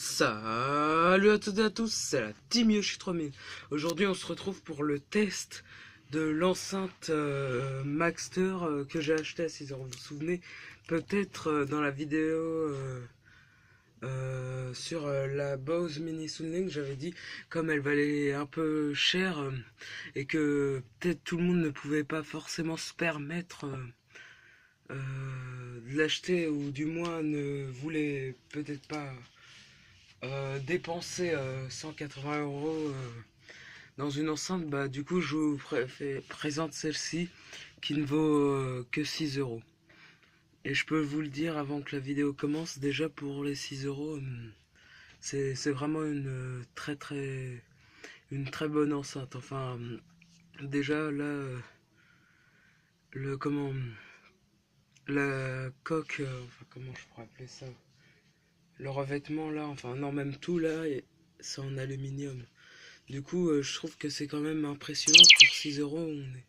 Salut à toutes et à tous, c'est la Team Yoshi 3000. Aujourd'hui on se retrouve pour le test de l'enceinte Maxter que j'ai acheté à 6 euros. Vous vous souvenez peut-être dans la vidéo sur la Bose Mini Soundlink, j'avais dit comme elle valait un peu cher et que peut-être tout le monde ne pouvait pas forcément se permettre de l'acheter, ou du moins ne voulait peut-être pas dépenser 180 euros dans une enceinte. Bah du coup je vous présente celle-ci qui ne vaut que 6 euros. Et je peux vous le dire avant que la vidéo commence, déjà pour les 6 euros, c'est vraiment une très bonne enceinte. Enfin, déjà là, le comment, la coque, enfin comment je pourrais appeler ça, le revêtement là, enfin non, même tout là, c'est en aluminium. Du coup, je trouve que c'est quand même impressionnant. Pour 6 euros, on est...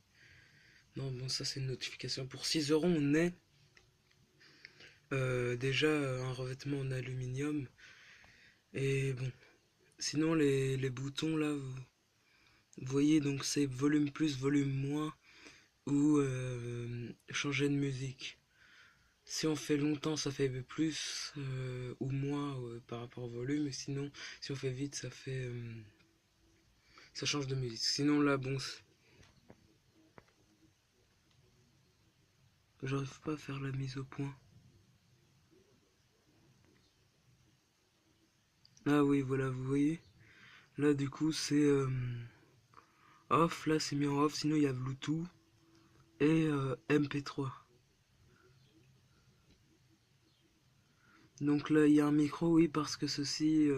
Non, bon, ça c'est une notification. Pour 6 euros, on est déjà un revêtement en aluminium. Et bon, sinon les boutons là, vous voyez, donc c'est volume plus, volume moins, ou changer de musique. Si on fait longtemps, ça fait plus ou moins par rapport au volume. Et sinon, si on fait vite, ça fait... ça change de musique. Sinon là, bon... J'arrive pas à faire la mise au point. Ah oui, voilà, vous voyez. Là, du coup, c'est off. Là, c'est mis en off. Sinon, il y a Bluetooth et MP3. Donc là, il y a un micro, oui, parce que ceci,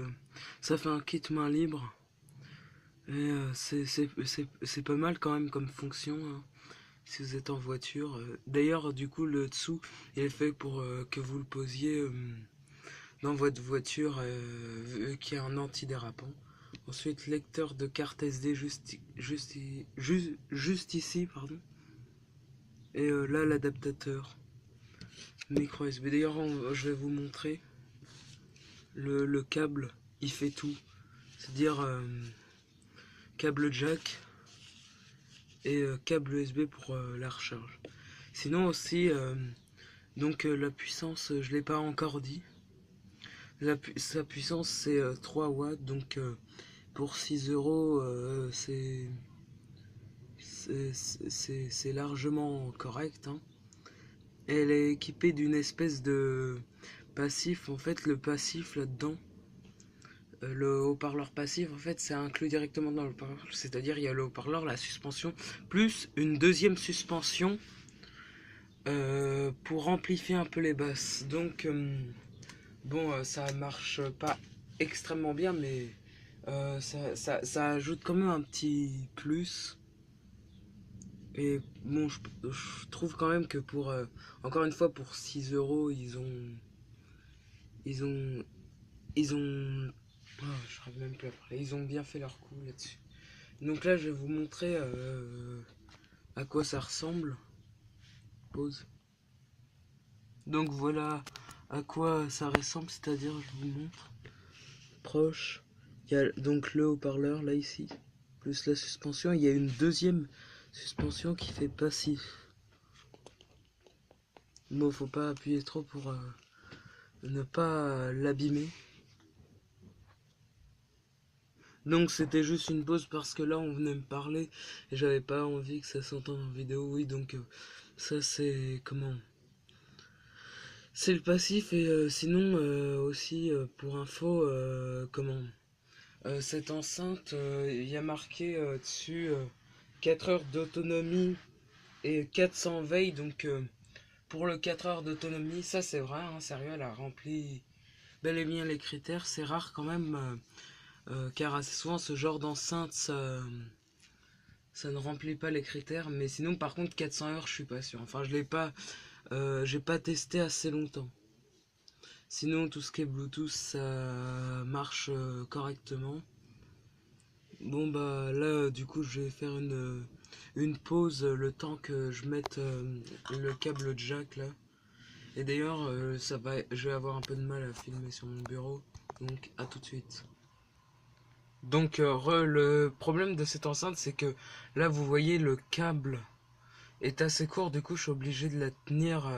ça fait un kit main libre. Et c'est pas mal quand même comme fonction, hein, si vous êtes en voiture. D'ailleurs, du coup, le dessous, il est fait pour que vous le posiez dans votre voiture, vu qu'il y a un antidérapant. Ensuite, lecteur de carte SD juste ici, pardon. Et là, l'adaptateur micro USB. D'ailleurs, je vais vous montrer le câble. Il fait tout. C'est-à-dire câble jack et câble USB pour la recharge. Sinon aussi, donc la puissance, je l'ai pas encore dit. Sa puissance c'est 3 watts, donc pour 6 euros, c'est largement correct, hein. Elle est équipée d'une espèce de passif. En fait, le passif là-dedans, le haut-parleur passif, en fait, c'est inclus directement dans le haut-parleur. C'est-à-dire, il y a le haut-parleur, la suspension, plus une deuxième suspension pour amplifier un peu les basses. Donc, bon, ça marche pas extrêmement bien, mais ça ajoute quand même un petit plus. Et bon, je trouve quand même que pour, encore une fois, pour 6 euros, ils ont, ils ont, oh, je rêve même plus après, ils ont bien fait leur coup là-dessus. Donc là, je vais vous montrer à quoi ça ressemble. Pause. Donc voilà à quoi ça ressemble, c'est-à-dire, je vous montre. Proche. Il y a donc le haut-parleur là ici, plus la suspension. Il y a une deuxième suspension qui fait passif. Bon, faut pas appuyer trop pour ne pas l'abîmer. Donc c'était juste une pause parce que là on venait me parler et j'avais pas envie que ça s'entende en vidéo. Oui, donc ça c'est comment? C'est le passif. Et sinon aussi pour info, comment? Cette enceinte, il y a marqué dessus 4 heures d'autonomie et 400 veilles. Donc pour le 4 heures d'autonomie, ça c'est vrai, hein, sérieux, elle a rempli bel et bien les critères. C'est rare quand même, car assez souvent ce genre d'enceinte, ça ne remplit pas les critères. Mais sinon, par contre, 400 heures, je suis pas sûr. Enfin, je l'ai pas, j'ai pas testé assez longtemps. Sinon, tout ce qui est Bluetooth, ça marche correctement. Bon bah là, du coup, je vais faire une pause le temps que je mette le câble jack là. Et d'ailleurs, je vais avoir un peu de mal à filmer sur mon bureau Donc à tout de suite. Donc le problème de cette enceinte, c'est que là vous voyez le câble est assez court, du coup je suis obligé de la tenir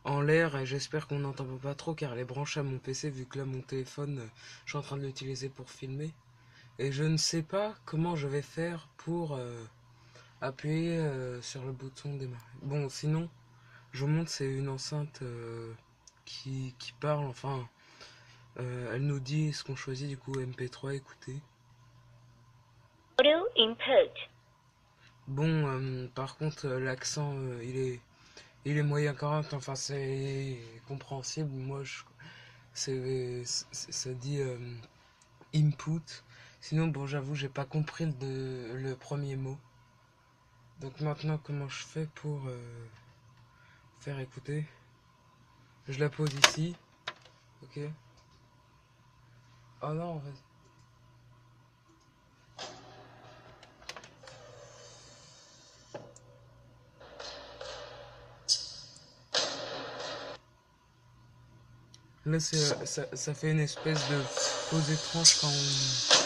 en l'air et j'espère qu'on n'entend pas trop car elle est branchée à mon PC vu que là mon téléphone, je suis en train de l'utiliser pour filmer. Et je ne sais pas comment je vais faire pour appuyer sur le bouton démarrer. Bon, sinon, je vous montre, c'est une enceinte qui parle, enfin, elle nous dit ce qu'on choisit, du coup, MP3, écoutez. Audio input. Bon, par contre, l'accent, il est moyen correct, enfin, c'est compréhensible. Moi, ça dit input. Sinon, bon, j'avoue, j'ai pas compris le premier mot. Donc maintenant, comment je fais pour faire écouter? Je la pose ici. Ok. Oh non, en fait. Là, ça fait une espèce de pause étrange quand on...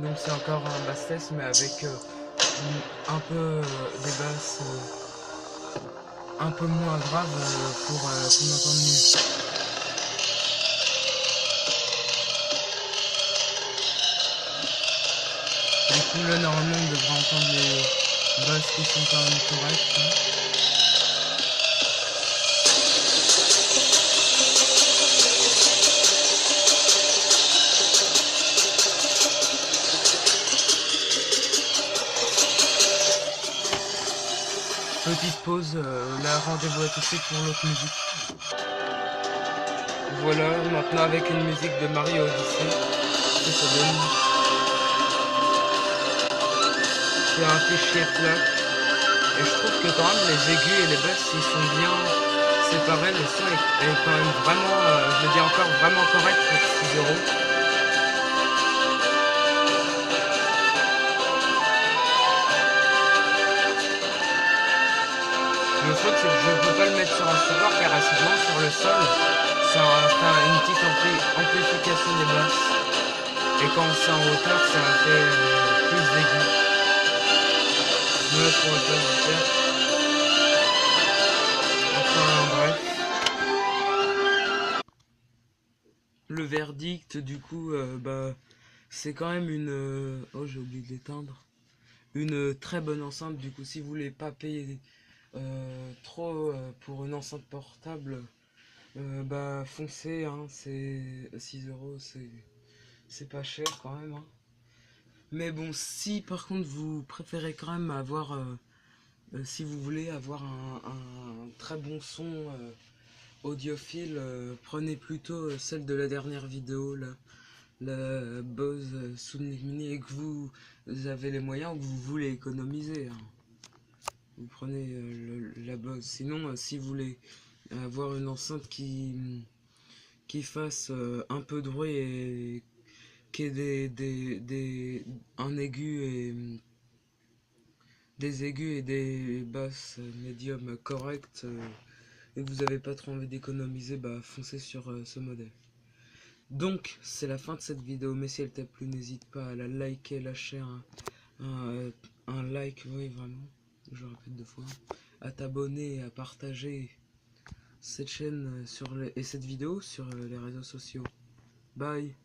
Donc c'est encore un bass-test, mais avec un peu des basses un peu moins graves pour qu'on entende mieux. Du coup, là, normalement, on devrait entendre les basses qui sont quand même correctes. Hein. Petite pause, là, rendez-vous à tout de suite pour l'autre musique. Voilà, maintenant avec une musique de Mario Odyssey, que ça donne. C'est un fichier FLAC. Et je trouve que quand même les aigus et les basses ils sont bien séparés, le son est quand même vraiment, je le dis encore, vraiment correct pour 6 €. Le truc c'est que je ne peux pas le mettre sur un support car assez souvent sur le sol, ça fait une petite amplification des basses. Et quand c'est en hauteur, ça fait plus d'aigus. Moi je pourrais pas le faire. Enfin bref. Le verdict du coup, bah c'est quand même une... oh j'ai oublié de l'éteindre. Une très bonne enceinte du coup si vous voulez pas payer trop pour une enceinte portable, bah foncez, hein, c'est 6 €, c'est pas cher quand même. Hein. Mais bon, si par contre vous préférez quand même avoir, si vous voulez avoir un très bon son audiophile, prenez plutôt celle de la dernière vidéo là, la Bose Sonic Mini et que vous avez les moyens ou que vous voulez économiser. Hein. Vous prenez la Bose. Sinon, si vous voulez avoir une enceinte qui fasse un peu de bruit et qui ait un aigu et des aigus et des basses médium correctes et que vous n'avez pas trop envie d'économiser, bah foncez sur ce modèle. Donc, c'est la fin de cette vidéo, mais si elle t'a plu, n'hésite pas à la liker, lâcher un like, oui vraiment, je répète 2 fois, à t'abonner et à partager cette chaîne et cette vidéo sur les réseaux sociaux. Bye.